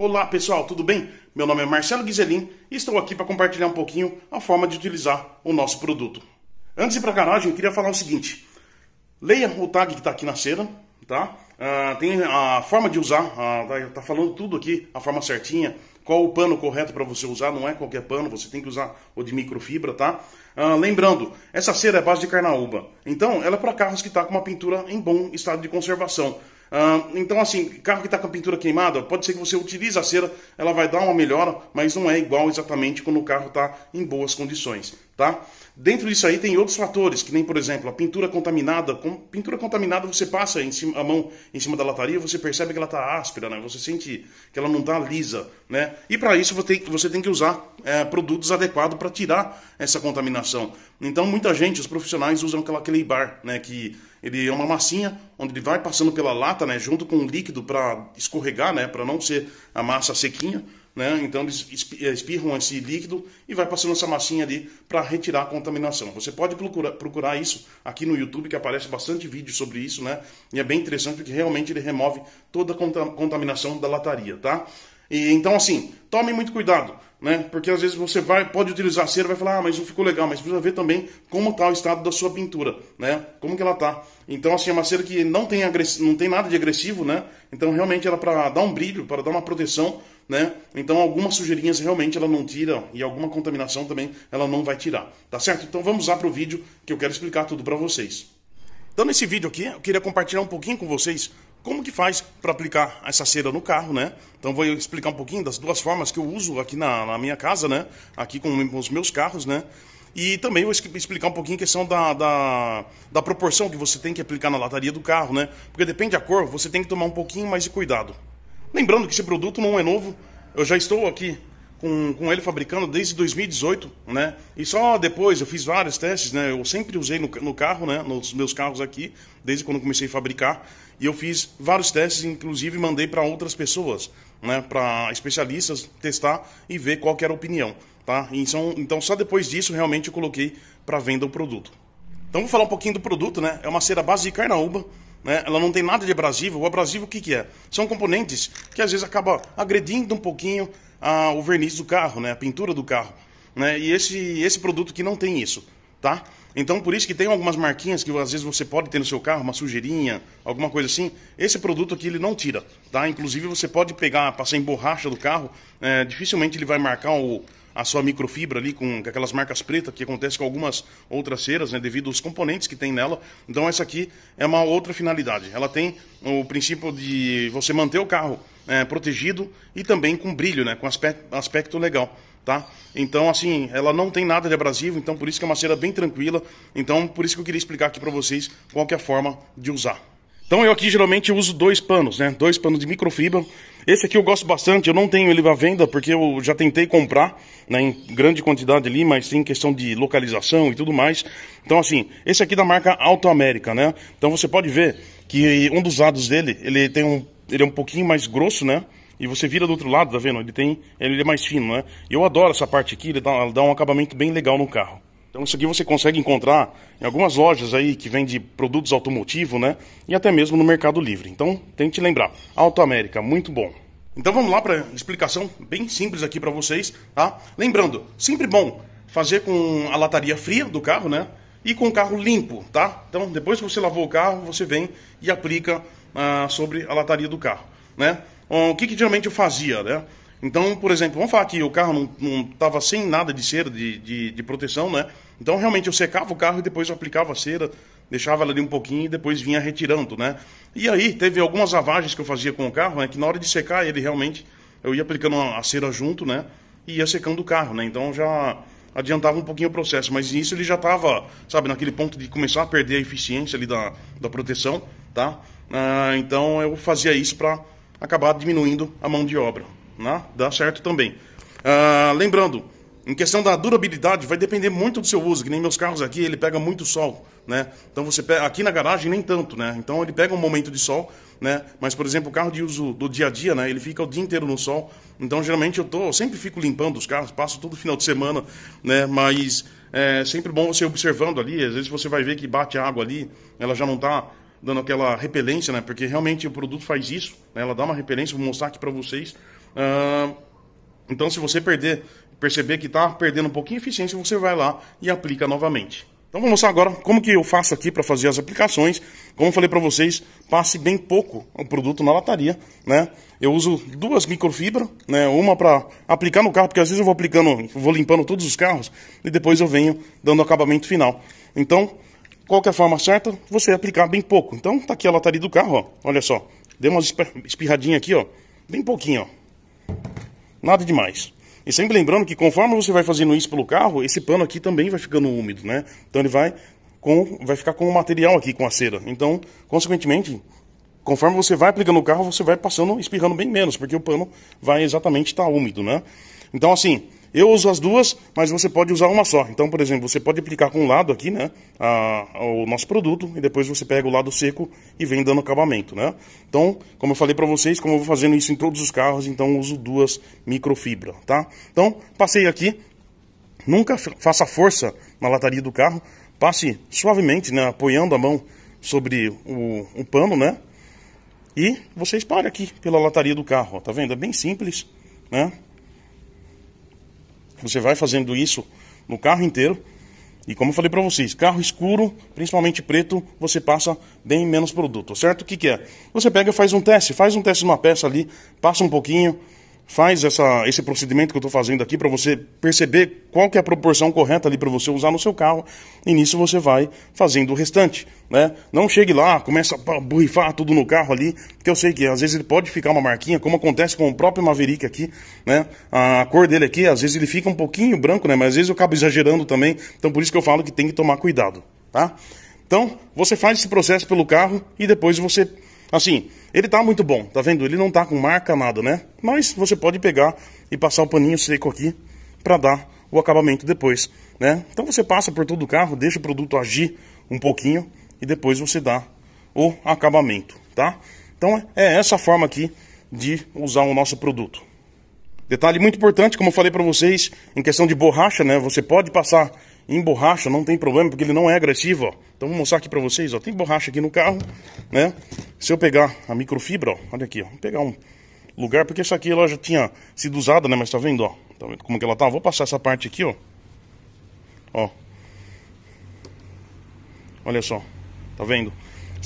Olá pessoal, tudo bem? Meu nome é Marcelo Guizelin e estou aqui para compartilhar um pouquinho a forma de utilizar o nosso produto. Antes de ir para a garagem, eu queria falar o seguinte. Leia o tag que está aqui na cera, tá? Tem a forma de usar, tá falando tudo aqui, a forma certinha, qual o pano correto para você usar, não é qualquer pano, você tem que usar o de microfibra, tá? Lembrando, essa cera é base de carnaúba, então ela é para carros que estão com uma pintura em bom estado de conservação. Então assim, carro que está com a pintura queimada, pode ser que você utilize a cera, ela vai dar uma melhora, mas não é igual exatamente quando o carro está em boas condições, tá? Dentro disso aí tem outros fatores, que nem por exemplo, a pintura contaminada. Com pintura contaminada você passa a mão em cima da lataria, você percebe que ela está áspera, né? Você sente que ela não está lisa, né? E para isso você tem que usar produtos adequados para tirar essa contaminação. Então muita gente, os profissionais usam aquele bar, né? Que ele é uma massinha onde ele vai passando pela lata, né? Junto com o líquido para escorregar, né? Para não ser a massa sequinha. Né? Então eles espirram esse líquido e vai passando essa massinha ali para retirar a contaminação. Você pode procurar isso aqui no YouTube, que aparece bastante vídeo sobre isso, né? E é bem interessante porque realmente ele remove toda a contaminação da lataria, tá? E então assim, tome muito cuidado, né? Porque às vezes você pode utilizar a cera e vai falar, mas não ficou legal, mas precisa ver também como está o estado da sua pintura, né? Como que ela tá. Então assim, é uma cera que não tem nada de agressivo, né? Então realmente ela é para dar um brilho, para dar uma proteção, né? Então algumas sujeirinhas realmente ela não tira e alguma contaminação também ela não vai tirar, tá certo? Então vamos lá para o vídeo que eu quero explicar tudo para vocês. Então nesse vídeo aqui eu queria compartilhar um pouquinho com vocês como que faz para aplicar essa cera no carro, né? Então vou explicar um pouquinho das duas formas que eu uso aqui na minha casa, né? Aqui com os meus carros, né? E também vou explicar um pouquinho a questão da proporção que você tem que aplicar na lataria do carro, né? Porque depende da cor, você tem que tomar um pouquinho mais de cuidado. Lembrando que esse produto não é novo, eu já estou aqui com ele fabricando desde 2018, né? E só depois eu fiz vários testes, né? Eu sempre usei no carro, né? Nos meus carros aqui, desde quando comecei a fabricar. E eu fiz vários testes, inclusive mandei para outras pessoas, né? Para especialistas testar e ver qual que era a opinião, tá? Então só depois disso realmente eu coloquei para venda o produto. Então vou falar um pouquinho do produto, né? É uma cera base de carnaúba. Né? Ela não tem nada de abrasivo. O abrasivo o que é? São componentes que às vezes acabam agredindo um pouquinho o verniz do carro, né? A pintura do carro, né? E esse produto aqui não tem isso, tá? Então por isso que tem algumas marquinhas que às vezes você pode ter no seu carro, uma sujeirinha, alguma coisa assim. Esse produto aqui ele não tira, tá? Inclusive você pode passar em borracha do carro, dificilmente ele vai marcar a sua microfibra ali com aquelas marcas pretas que acontece com algumas outras ceras, né, devido aos componentes que tem nela. Então essa aqui é uma outra finalidade. Ela tem o princípio de você manter o carro protegido e também com brilho, né, com aspecto legal, tá? Então assim, ela não tem nada de abrasivo, então por isso que é uma cera bem tranquila. Então por isso que eu queria explicar aqui para vocês qual que é a forma de usar. Então eu aqui geralmente uso dois panos, né? Dois panos de microfibra. Esse aqui eu gosto bastante, eu não tenho ele à venda porque eu já tentei comprar, né, em grande quantidade ali, mas tem questão de localização e tudo mais. Então assim, esse aqui é da marca Auto América, né? Então você pode ver que um dos lados dele, ele é um pouquinho mais grosso, né? E você vira do outro lado, tá vendo? Ele é mais fino, né? E eu adoro essa parte aqui, ele dá um acabamento bem legal no carro. Então isso aqui você consegue encontrar em algumas lojas aí que vendem produtos automotivos, né? E até mesmo no Mercado Livre. Então tente lembrar, Auto América, muito bom. Então vamos lá para explicação bem simples aqui para vocês, tá? Lembrando, sempre bom fazer com a lataria fria do carro, né? E com o carro limpo, tá? Então depois que você lavou o carro, você vem e aplica sobre a lataria do carro, né? O que geralmente eu fazia, né? Então, por exemplo, vamos falar que o carro não estava sem nada de cera, de proteção, né? Então, realmente, eu secava o carro e depois eu aplicava a cera, deixava ela ali um pouquinho e depois vinha retirando, né? E aí, teve algumas lavagens que eu fazia com o carro, né? Que na hora de secar ele, realmente, eu ia aplicando a cera junto, né? E ia secando o carro, né? Então, já adiantava um pouquinho o processo. Mas nisso ele já estava, sabe, naquele ponto de começar a perder a eficiência ali da proteção, tá? Então, eu fazia isso para acabar diminuindo a mão de obra. Né? Dá certo também. Lembrando, em questão da durabilidade, vai depender muito do seu uso, que nem meus carros aqui, ele pega muito sol, né? Então você pega, aqui na garagem nem tanto, né? Então ele pega um momento de sol, né? Mas, por exemplo, o carro de uso do dia a dia, né? Ele fica o dia inteiro no sol. Então, geralmente eu sempre fico limpando os carros, passo todo final de semana, né? Mas é sempre bom você observando ali, às vezes você vai ver que bate a água ali, ela já não está dando aquela repelência, né? Porque realmente o produto faz isso, né? Ela dá uma repelência, vou mostrar aqui para vocês. Então, se você perceber que está perdendo um pouquinho de eficiência, você vai lá e aplica novamente. Então, vou mostrar agora como que eu faço aqui para fazer as aplicações. Como eu falei para vocês, passe bem pouco o produto na lataria, né? Eu uso 2 microfibras, né? Uma para aplicar no carro, porque às vezes eu vou limpando todos os carros e depois eu venho dando acabamento final. Então, qual que é a forma certa? Você aplicar bem pouco. Então, tá aqui a lataria do carro, ó. Olha só. Dei uma espirradinha aqui, ó. Bem pouquinho, ó. Nada demais. E sempre lembrando que conforme você vai fazendo isso pelo carro, esse pano aqui também vai ficando úmido, né? Então ele vai ficar com o material aqui, com a cera. Então, consequentemente, conforme você vai aplicando no carro, você vai passando, espirrando bem menos, porque o pano vai exatamente estar úmido, né? Então, assim, eu uso as duas, mas você pode usar uma só. Então, por exemplo, você pode aplicar com um lado aqui, né, o nosso produto, e depois você pega o lado seco e vem dando acabamento, né? Então, como eu falei para vocês, como eu vou fazendo isso em todos os carros, então eu uso 2 microfibras, tá? Então, passei aqui, nunca faça força na lataria do carro, passe suavemente, né, apoiando a mão sobre o pano, né? E você espalha aqui pela lataria do carro, ó, tá vendo? É bem simples, né? Você vai fazendo isso no carro inteiro. E como eu falei para vocês, carro escuro, principalmente preto, você passa bem menos produto, certo? O que é? Você pega e faz um teste numa peça ali, passa um pouquinho, faz esse procedimento que eu estou fazendo aqui para você perceber qual que é a proporção correta ali para você usar no seu carro. E nisso você vai fazendo o restante, né? Não chegue lá, começa a borrifar tudo no carro ali, porque eu sei que às vezes ele pode ficar uma marquinha, como acontece com o próprio Maverick aqui, né? A cor dele aqui, às vezes ele fica um pouquinho branco, né? Mas às vezes eu acabo exagerando também, então por isso que eu falo que tem que tomar cuidado, tá? Então, você faz esse processo pelo carro e depois você... Assim, ele tá muito bom, tá vendo? Ele não tá com marca, nada, né? Mas você pode pegar e passar o paninho seco aqui pra dar o acabamento depois, né? Então você passa por todo o carro, deixa o produto agir um pouquinho e depois você dá o acabamento, tá? Então é essa forma aqui de usar o nosso produto. Detalhe muito importante, como eu falei pra vocês, em questão de borracha, né? Você pode passar em borracha, não tem problema, porque ele não é agressivo, ó. Então vou mostrar aqui pra vocês, ó. Tem borracha aqui no carro, né? Se eu pegar a microfibra, ó, olha aqui, ó. Vou pegar um lugar, porque essa aqui ela já tinha sido usada, né? Mas tá vendo, ó? Tá vendo como que ela tá? Vou passar essa parte aqui, ó. Ó. Olha só. Tá vendo?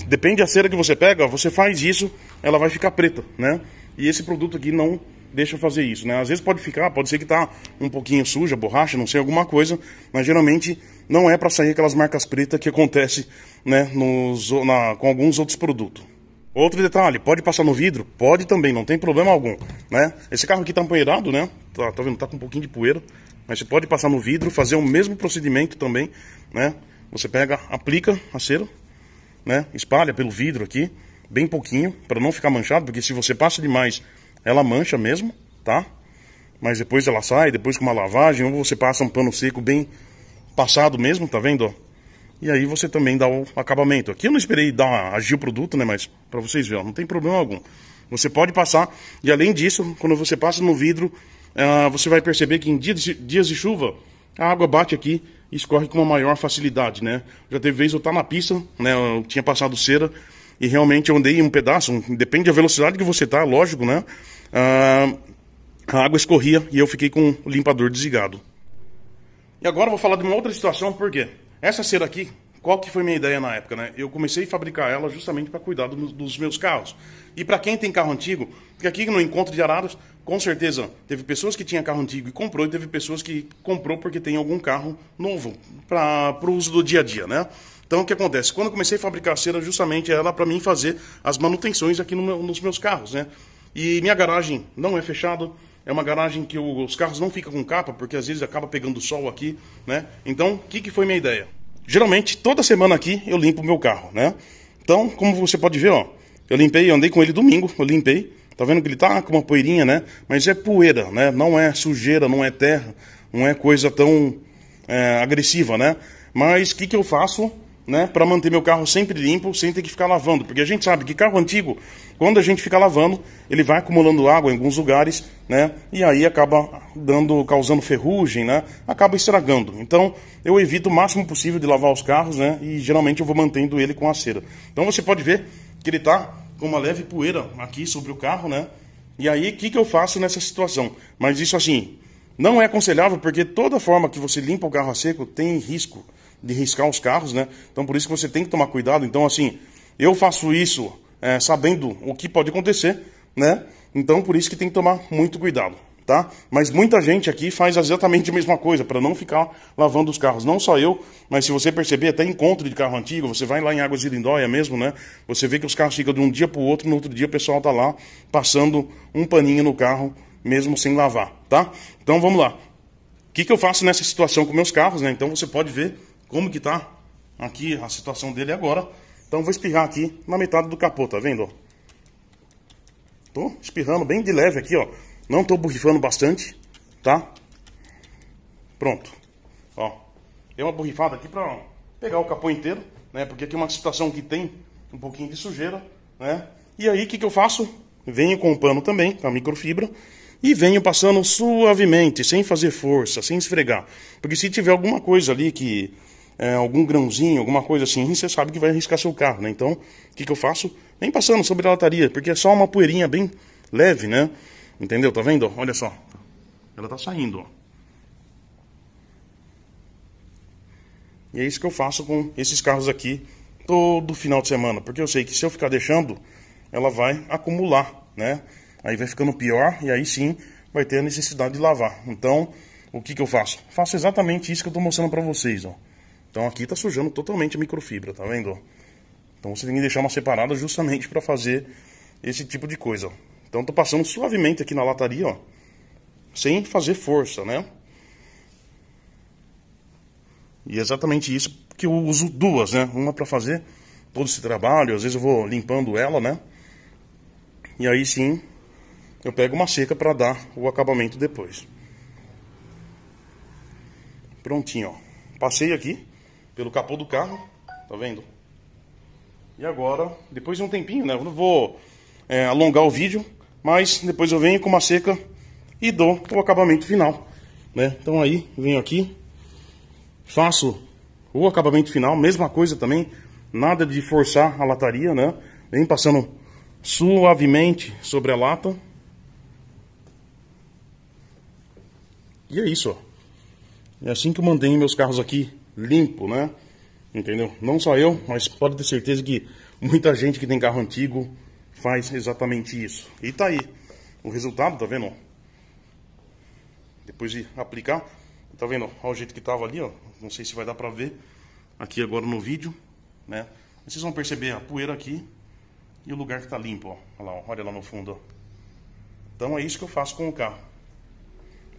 Depende da cera que você pega, ó, você faz isso, ela vai ficar preta, né? E esse produto aqui não deixa fazer isso, né? Às vezes pode ser que tá um pouquinho suja, borracha, não sei, alguma coisa, mas geralmente não é para sair aquelas marcas pretas que acontece, né, com alguns outros produtos. Outro detalhe, pode passar no vidro? Pode também, não tem problema algum, né? Esse carro aqui tá empoeirado, né? Tá vendo? Tá com um pouquinho de poeira, mas você pode passar no vidro, fazer o mesmo procedimento também, né? Você pega, aplica a cera, né? Espalha pelo vidro aqui, bem pouquinho, para não ficar manchado, porque se você passa demais, ela mancha mesmo, tá? Mas depois ela sai, depois com uma lavagem, ou você passa um pano seco bem passado mesmo, tá vendo, ó? E aí você também dá o acabamento. Aqui eu não esperei agir o produto, né? Mas pra vocês verem, ó, não tem problema algum. Você pode passar, e além disso, quando você passa no vidro, você vai perceber que em dias de chuva, a água bate aqui e escorre com uma maior facilidade, né? Já teve vez eu estar na pista, né? Eu tinha passado cera, e realmente eu andei um pedaço, depende da velocidade que você tá, lógico, né? A água escorria e eu fiquei com o limpador desligado. E agora eu vou falar de uma outra situação, por quê? Essa cera aqui, qual que foi minha ideia na época, né? Eu comecei a fabricar ela justamente para cuidar dos meus carros. E para quem tem carro antigo, porque aqui no Encontro de Araras, com certeza, teve pessoas que tinham carro antigo e comprou, e teve pessoas que comprou porque tem algum carro novo, para o uso do dia a dia, né? Então, o que acontece? Quando eu comecei a fabricar a cera, justamente era para mim fazer as manutenções aqui nos meus carros, né? E minha garagem não é fechada, é uma garagem que os carros não ficam com capa, porque às vezes acaba pegando sol aqui, né? Então, o que foi minha ideia? Geralmente, toda semana aqui, eu limpo o meu carro, né? Então, como você pode ver, ó, eu andei com ele domingo, eu limpei, tá vendo que ele tá com uma poeirinha, né? Mas é poeira, né? Não é sujeira, não é terra, não é coisa tão agressiva, né? Mas o que eu faço, né, para manter meu carro sempre limpo, sem ter que ficar lavando? Porque a gente sabe que carro antigo, quando a gente fica lavando, ele vai acumulando água em alguns lugares, né, e aí acaba causando ferrugem, né, acaba estragando. Então, eu evito o máximo possível de lavar os carros, né, e geralmente eu vou mantendo ele com a cera. Então você pode ver que ele tá com uma leve poeira aqui sobre o carro, né, E aí, o que eu faço nessa situação? Mas isso assim, não é aconselhável, porque toda forma que você limpa o carro a seco tem risco de riscar os carros, né? Então por isso que você tem que tomar cuidado. Então assim, eu faço isso sabendo o que pode acontecer, né? Então por isso que tem que tomar muito cuidado, tá? Mas muita gente aqui faz exatamente a mesma coisa, para não ficar lavando os carros. Não só eu, mas se você perceber, até encontro de carro antigo, você vai lá em Águas de Lindóia mesmo, né? Você vê que os carros ficam de um dia para o outro, no outro dia o pessoal tá lá passando um paninho no carro, mesmo sem lavar, tá? Então vamos lá. O que eu faço nessa situação com meus carros, né? Então você pode ver como que tá aqui a situação dele agora. Então vou espirrar aqui na metade do capô, tá vendo? Tô espirrando bem de leve aqui, ó. Não tô borrifando bastante, tá? Pronto. Ó, dei uma borrifada aqui pra pegar o capô inteiro, né? Porque aqui é uma situação que tem um pouquinho de sujeira, né? E aí o que eu faço? Venho com o pano também, com a microfibra, e venho passando suavemente, sem fazer força, sem esfregar. Porque se tiver alguma coisa ali que... algum grãozinho, alguma coisa assim, você sabe que vai arriscar seu carro, né? Então, o que eu faço? Vem passando sobre a lataria, porque é só uma poeirinha bem leve, né? Entendeu? Tá vendo? Olha só. Ela tá saindo, ó. E é isso que eu faço com esses carros aqui todo final de semana. Porque eu sei que se eu ficar deixando, ela vai acumular, né? Aí vai ficando pior e aí sim vai ter a necessidade de lavar. Então, o que eu faço? Faço exatamente isso que eu tô mostrando pra vocês, ó. Então aqui tá sujando totalmente a microfibra, tá vendo? Então você tem que deixar uma separada justamente para fazer esse tipo de coisa. Então tô passando suavemente aqui na lataria, ó, sem fazer força, né? E é exatamente isso que eu uso duas, né? Uma para fazer todo esse trabalho, às vezes eu vou limpando ela, né? E aí sim eu pego uma seca para dar o acabamento depois. Prontinho, ó. Passei aqui pelo capô do carro, tá vendo? E agora, depois de um tempinho, né? Eu não vou alongar o vídeo, mas depois eu venho com uma seca e dou o acabamento final, né? Então aí, venho aqui, faço o acabamento final, mesma coisa também, nada de forçar a lataria, né? Vem passando suavemente sobre a lata. E é isso, ó. É assim que eu mantenho meus carros aqui limpo, né? Entendeu? Não só eu, mas pode ter certeza que muita gente que tem carro antigo faz exatamente isso. E tá aí o resultado, tá vendo? Depois de aplicar, tá vendo? Olha o jeito que tava ali, ó. Não sei se vai dar pra ver aqui agora no vídeo, né? Vocês vão perceber a poeira aqui e o lugar que tá limpo, ó. Olha lá, ó. Olha lá no fundo, ó. Então é isso que eu faço com o carro,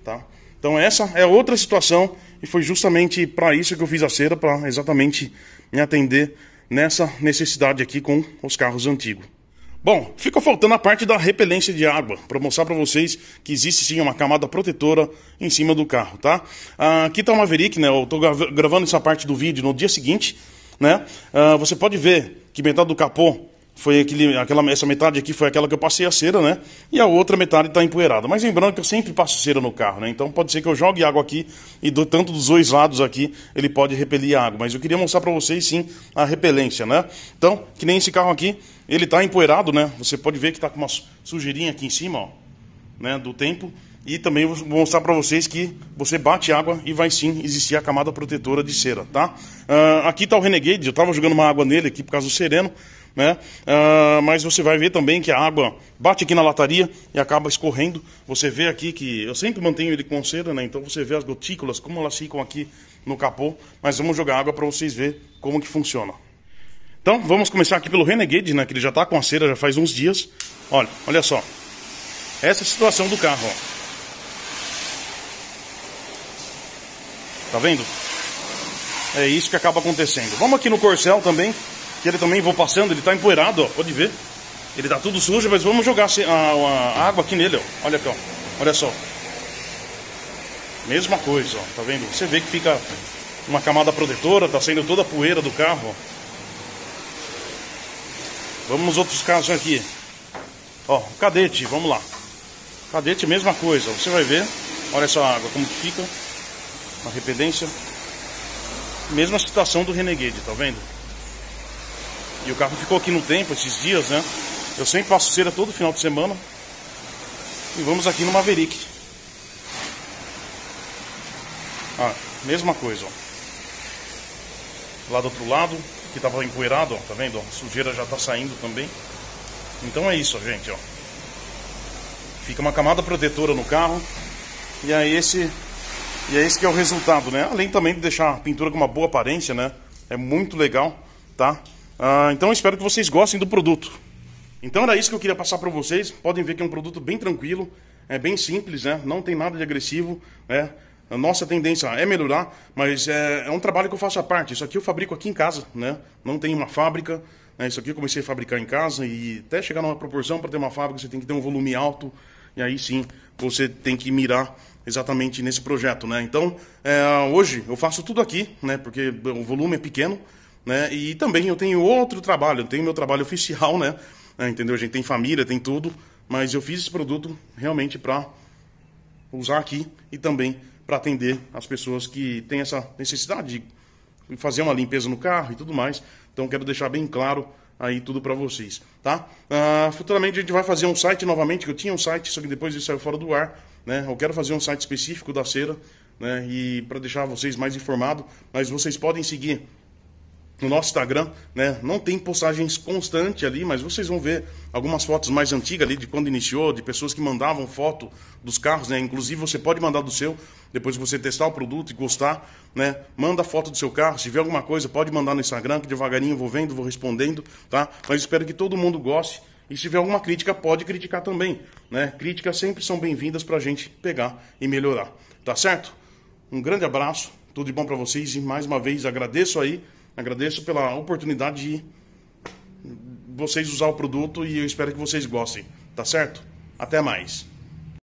tá? Então essa é outra situação e foi justamente para isso que eu fiz a cera, para exatamente me atender nessa necessidade aqui com os carros antigos. Bom, fica faltando a parte da repelência de água, para mostrar para vocês que existe sim uma camada protetora em cima do carro, tá? Aqui tá o Maverick, né? Eu tô gravando essa parte do vídeo no dia seguinte, né? Você pode ver que metade do capô foi essa metade aqui foi aquela que eu passei a cera, né? E a outra metade está empoeirada. Mas lembrando que eu sempre passo cera no carro, né? Então pode ser que eu jogue água aqui e tanto dos dois lados aqui ele pode repelir a água. Mas eu queria mostrar para vocês sim a repelência, né? Então, que nem esse carro aqui, ele está empoeirado, né? Você pode ver que está com uma sujeirinha aqui em cima, ó, né? Do tempo. E também vou mostrar para vocês que você bate água e vai sim existir a camada protetora de cera, tá? Aqui está o Renegade, eu estava jogando uma água nele aqui por causa do sereno, né? Mas você vai ver também que a água bate aqui na lataria e acaba escorrendo. Você vê aqui que eu sempre mantenho ele com cera, né? Então você vê as gotículas, como elas ficam aqui no capô. Mas vamos jogar água para vocês verem como que funciona. Então vamos começar aqui pelo Renegade, né? Que ele já está com a cera já faz uns dias. Olha só. Essa é a situação do carro, ó. Tá vendo? É isso que acaba acontecendo. Vamos aqui no Corcel também, que ele também vou passando, ele tá empoeirado, ó, pode ver. Ele tá tudo sujo, mas vamos jogar a água aqui nele, ó. Olha aqui, ó. Olha só. Mesma coisa, ó. Tá vendo? Você vê que fica uma camada protetora, tá saindo toda a poeira do carro, ó. Vamos nos outros casos aqui. Ó, o Cadete, vamos lá. Cadete, mesma coisa, você vai ver. Olha essa água, como que fica. A repelência. Mesma situação do Renegade, tá vendo? E o carro ficou aqui no tempo esses dias, né? Eu sempre passo cera todo final de semana. E vamos aqui no Maverick. Ah, mesma coisa, ó. Lá do outro lado, que tava empoeirado, ó, tá vendo? A sujeira já tá saindo também. Então é isso, gente, ó. Fica uma camada protetora no carro. E é esse que é o resultado, né? Além também de deixar a pintura com uma boa aparência, né? É muito legal, tá? Então eu espero que vocês gostem do produto. Então era isso que eu queria passar para vocês. Podem ver que é um produto bem tranquilo, é bem simples, né? Não tem nada de agressivo, né? A nossa tendência é melhorar, mas é um trabalho que eu faço à parte. Isso aqui eu fabrico aqui em casa, né? Não tem uma fábrica, né? Isso aqui eu comecei a fabricar em casa e até chegar numa proporção para ter uma fábrica você tem que ter um volume alto e aí sim você tem que mirar exatamente nesse projeto, né? Então hoje eu faço tudo aqui, né? Porque o volume é pequeno, né? E também eu tenho outro trabalho, eu tenho meu trabalho oficial, né? Entendeu? A gente tem família, tem tudo, mas eu fiz esse produto realmente para usar aqui e também para atender as pessoas que têm essa necessidade de fazer uma limpeza no carro e tudo mais. Então quero deixar bem claro aí tudo para vocês, tá? Futuramente a gente vai fazer um site novamente, que eu tinha um site, só que depois ele saiu fora do ar, né? Eu quero fazer um site específico da cera, né? E para deixar vocês mais informados, mas vocês podem seguir no nosso Instagram, né? Não tem postagens constantes ali, mas vocês vão ver algumas fotos mais antigas ali de quando iniciou, de pessoas que mandavam foto dos carros, né? Inclusive você pode mandar do seu, depois que você testar o produto e gostar, né? Manda foto do seu carro, se tiver alguma coisa pode mandar no Instagram, que devagarinho eu vou vendo, vou respondendo, tá? Mas espero que todo mundo goste e se tiver alguma crítica pode criticar também, né? Críticas sempre são bem-vindas pra gente pegar e melhorar, tá certo? Um grande abraço, tudo de bom pra vocês e mais uma vez agradeço pela oportunidade de vocês usar o produto e eu espero que vocês gostem, tá certo? Até mais!